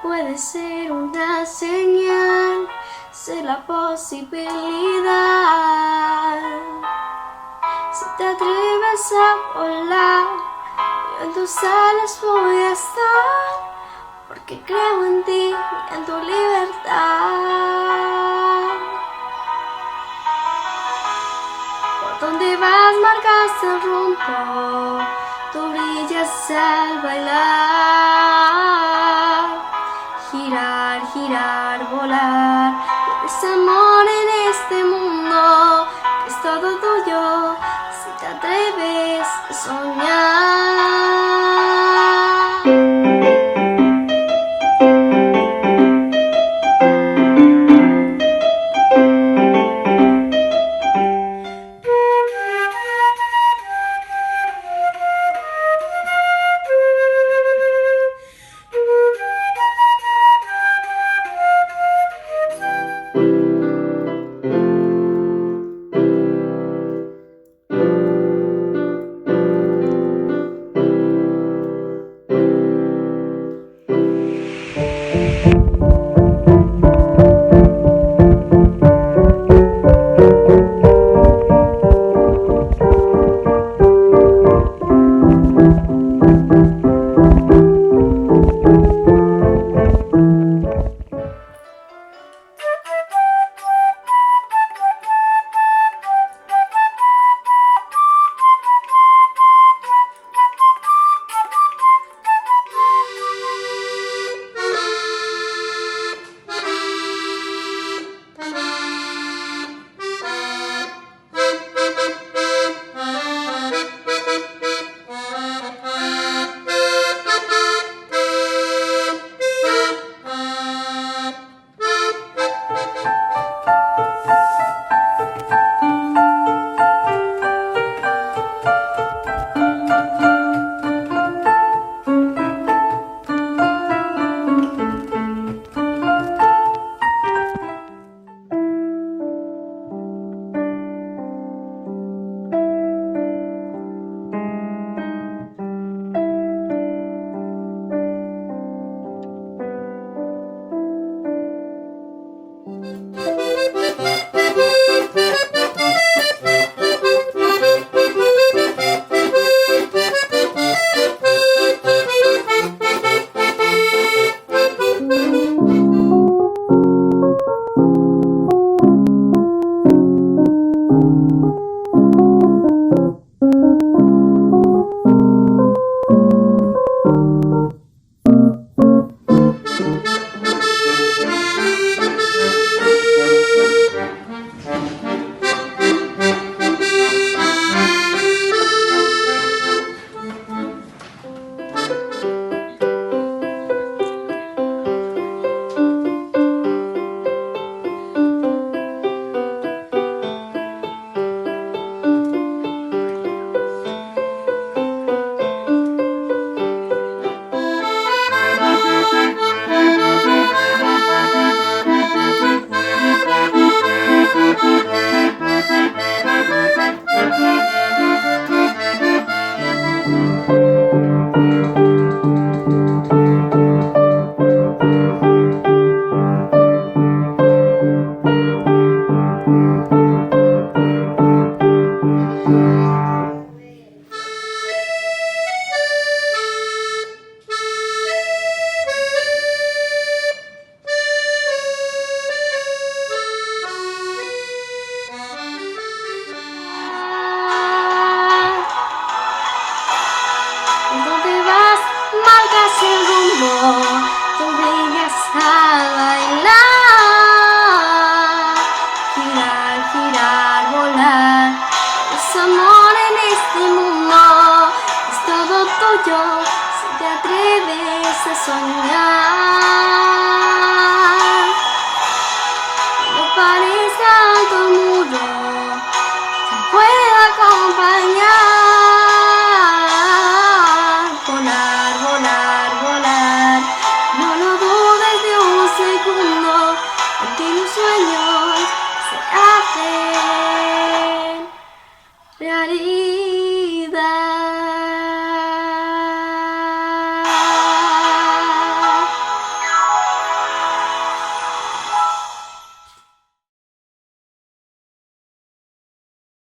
Puede ser una señal, ser la posibilidad. Si te atreves a volar, yo en tus alas voy a estar, porque creo en ti y en tu libertad. Por donde vas marcas el rumbo, tú brillas al bailar. Girar, girar, volar, tienes amor en este mundo, que es todo tuyo, si te atreves a soñar. Tú brillas al bailar, girar, girar, volar. Es amor en este mundo, es todo tuyo si te atreves a soñar.